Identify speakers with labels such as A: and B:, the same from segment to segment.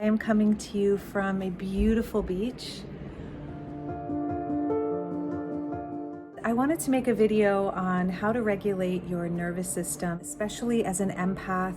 A: I am coming to you from a beautiful beach. I wanted to make a video on how to regulate your nervous system, especially as an empath,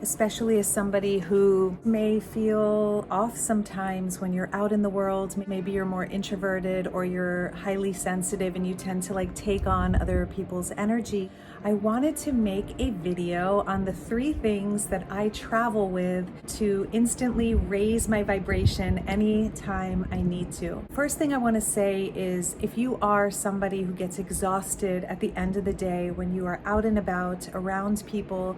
A: especially as somebody who may feel off sometimes when you're out in the world. Maybe you're more introverted or you're highly sensitive and you tend to take on other people's energy. I wanted to make a video on the 3 things that I travel with to instantly raise my vibration anytime I need to. First thing I want to say is, if you are somebody who gets exhausted at the end of the day when you are out and about around people,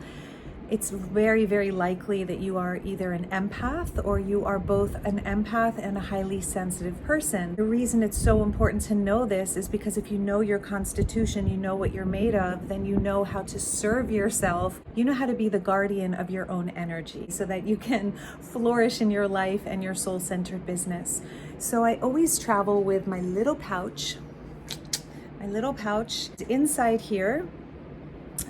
A: it's very, very likely that you are either an empath or you are both an empath and a highly sensitive person. The reason it's so important to know this is because if you know your constitution, you know what you're made of, then you know how to serve yourself. You know how to be the guardian of your own energy so that you can flourish in your life and your soul-centered business. So I always travel with my little pouch. Inside here,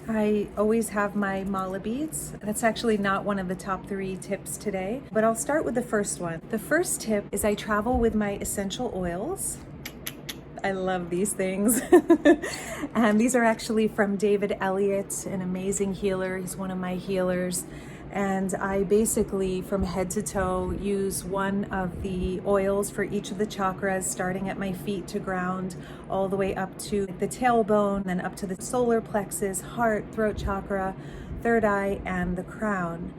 A: I always have my mala beads. That's actually not one of the top 3 tips today, but I'll start with the first one. The first tip is I travel with my essential oils. I love these things. And these are actually from David Elliott, an amazing healer. He's one of my healers. And I basically, from head to toe, use one of the oils for each of the chakras, starting at my feet to ground, all the way up to the tailbone, then up to the solar plexus, heart, throat chakra, third eye, and the crown.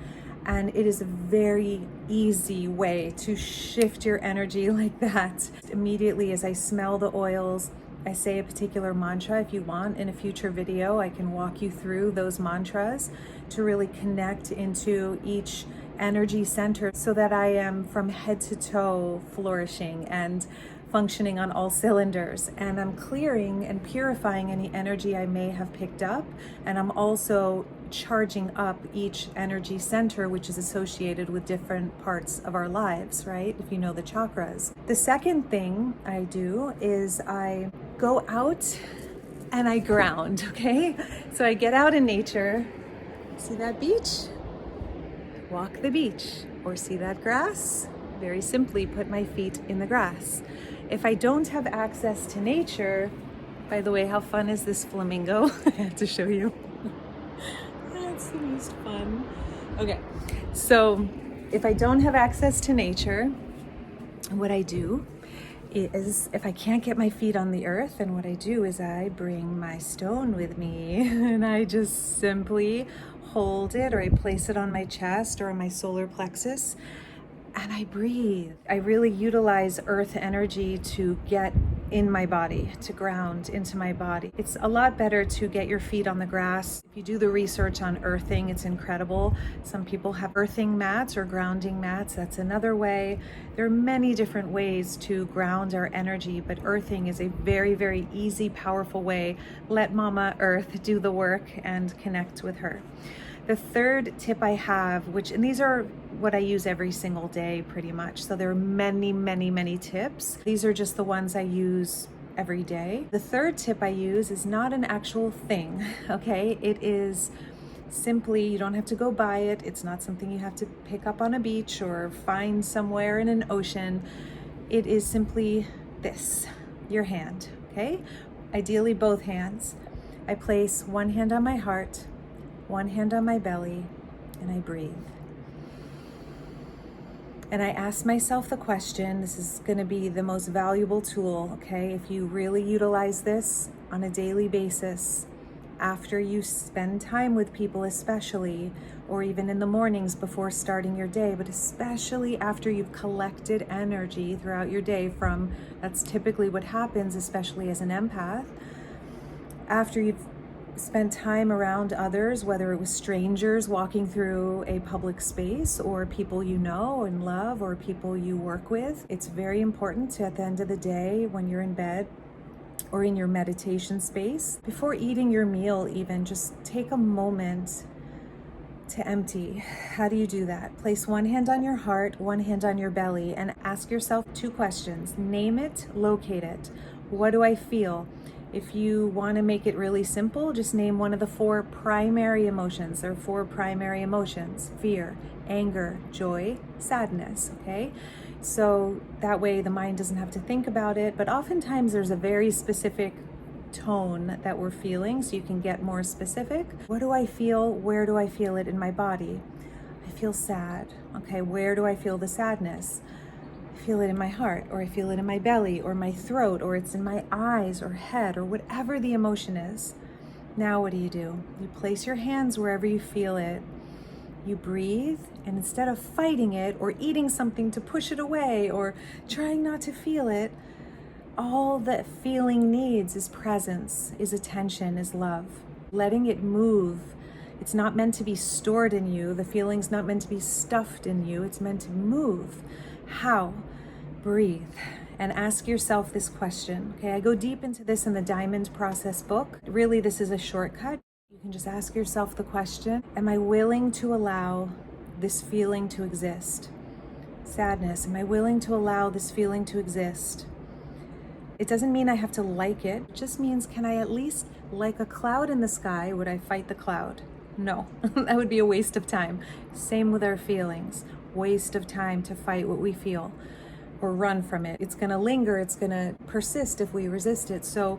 A: And it is a very easy way to shift your energy like that. Immediately as I smell the oils, I say a particular mantra. If you want, in a future video, I can walk you through those mantras to really connect into each energy center so that I am from head to toe flourishing and functioning on all cylinders. And I'm clearing and purifying any energy I may have picked up. And I'm also charging up each energy center, which is associated with different parts of our lives, right? If you know the chakras. The second thing I do is I go out and I ground, okay? So I get out in nature. See that beach? Walk the beach. Or see that grass? Very simply put my feet in the grass. If I don't have access to nature, by the way, how fun is this flamingo? I had to show you. That's the most fun. Okay, so if I don't have access to nature, what I do is, if I can't get my feet on the earth, then what I do is I bring my stone with me and I just simply hold it, or I place it on my chest or on my solar plexus, and I breathe. I really utilize earth energy to get in my body, to ground into my body. It's a lot better to get your feet on the grass. If you do the research on earthing, it's incredible. Some people have earthing mats or grounding mats. That's another way. There are many different ways to ground our energy, but earthing is a very, very easy, powerful way. Let Mama Earth do the work and connect with her. The third tip I have, and these are what I use every single day pretty much. So there are many, many, many tips. These are just the ones I use every day. The third tip I use is not an actual thing, okay? It is simply, you don't have to go buy it. It's not something you have to pick up on a beach or find somewhere in an ocean. It is simply this, your hand, okay? Ideally both hands. I place one hand on my heart, one hand on my belly, and I breathe. And I ask myself the question, this is going to be the most valuable tool, okay? If you really utilize this on a daily basis, after you spend time with people especially, or even in the mornings before starting your day, but especially after you've collected energy throughout your day that's typically what happens, especially as an empath, after you've spent time around others, whether it was strangers walking through a public space or people you know and love or people you work with. It's very important to, at the end of the day, when you're in bed or in your meditation space, before eating your meal even, just take a moment to empty. How do you do that? Place one hand on your heart, one hand on your belly, and ask yourself 2 questions. Name it, locate it. What do I feel? If you want to make it really simple, just name one of the 4 primary emotions. There are 4 primary emotions: fear, anger, joy, sadness, okay? So that way the mind doesn't have to think about it, but oftentimes there's a very specific tone that we're feeling, so you can get more specific. What do I feel? Where do I feel it in my body? I feel sad. Okay, where do I feel the sadness? I feel it in my heart, or I feel it in my belly, or my throat, or it's in my eyes or head, or whatever the emotion is. Now what do? You place your hands wherever you feel it. You breathe, and instead of fighting it or eating something to push it away or trying not to feel it, all that feeling needs is presence, is attention, is love. Letting it move. It's not meant to be stored in you. The feeling's not meant to be stuffed in you. It's meant to move. How? Breathe and ask yourself this question. Okay, I go deep into this in the Diamond Process book. Really, this is a shortcut. You can just ask yourself the question, am I willing to allow this feeling to exist? Sadness, am I willing to allow this feeling to exist? It doesn't mean I have to like it. It just means, can I at least, like a cloud in the sky, would I fight the cloud? No, that would be a waste of time. Same with our feelings. Waste of time to fight what we feel or run from it. It's gonna linger, it's gonna persist if we resist it. So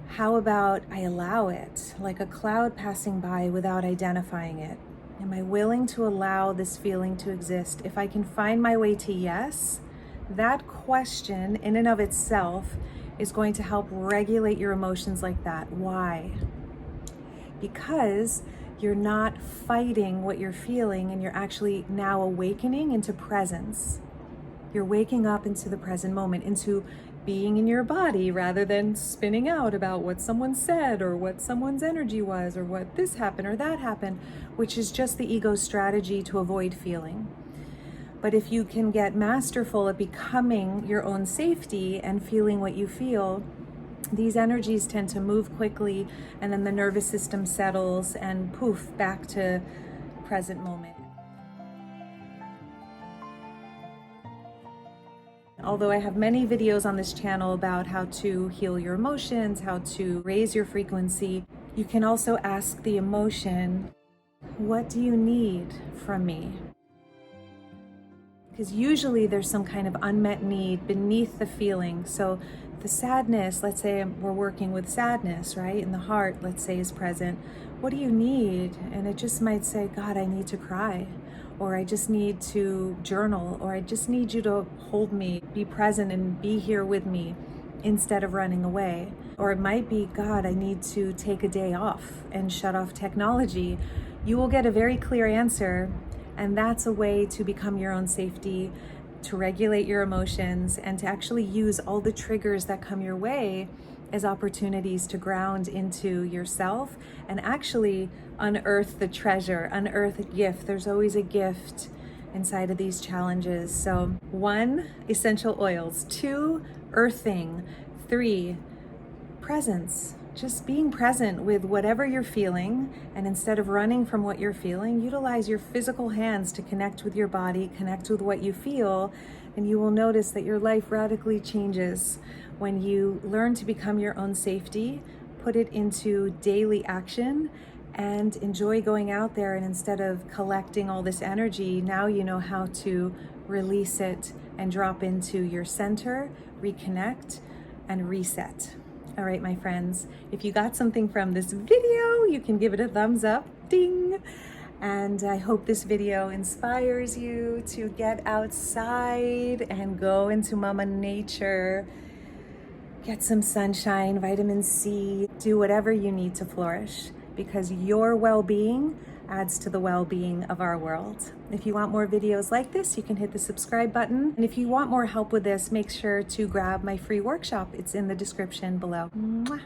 A: how about I allow it, like a cloud passing by without identifying it? Am I willing to allow this feeling to exist? If I can find my way to yes, that question in and of itself is going to help regulate your emotions like that. Why? Because you're not fighting what you're feeling, and you're actually now awakening into presence. You're waking up into the present moment, into being in your body rather than spinning out about what someone said or what someone's energy was or what this happened or that happened, which is just the ego's strategy to avoid feeling. But if you can get masterful at becoming your own safety and feeling what you feel, these energies tend to move quickly, and then the nervous system settles and poof, back to present moment. Although I have many videos on this channel about how to heal your emotions, how to raise your frequency, you can also ask the emotion, what do you need from me? Because usually there's some kind of unmet need beneath the feeling. So the sadness, let's say we're working with sadness, right? And the heart, let's say, is present. What do you need? And it just might say, God, I need to cry. Or I just need to journal. Or I just need you to hold me, be present and be here with me instead of running away. Or it might be, God, I need to take a day off and shut off technology. You will get a very clear answer. And that's a way to become your own safety, to regulate your emotions, and to actually use all the triggers that come your way as opportunities to ground into yourself and actually unearth the treasure, unearth a gift. There's always a gift inside of these challenges. So 1, essential oils. 2, earthing. 3, presence. Just being present with whatever you're feeling, and instead of running from what you're feeling, utilize your physical hands to connect with your body, connect with what you feel, and you will notice that your life radically changes when you learn to become your own safety, put it into daily action, and enjoy going out there. And instead of collecting all this energy, now you know how to release it and drop into your center, reconnect, and reset. All right, my friends, if you got something from this video, you can give it a thumbs up, ding. And I hope this video inspires you to get outside and go into Mama Nature, get some sunshine, vitamin C, do whatever you need to flourish, because your well-being adds to the well-being of our world. If you want more videos like this, you can hit the subscribe button. And if you want more help with this, make sure to grab my free workshop. It's in the description below. Mwah.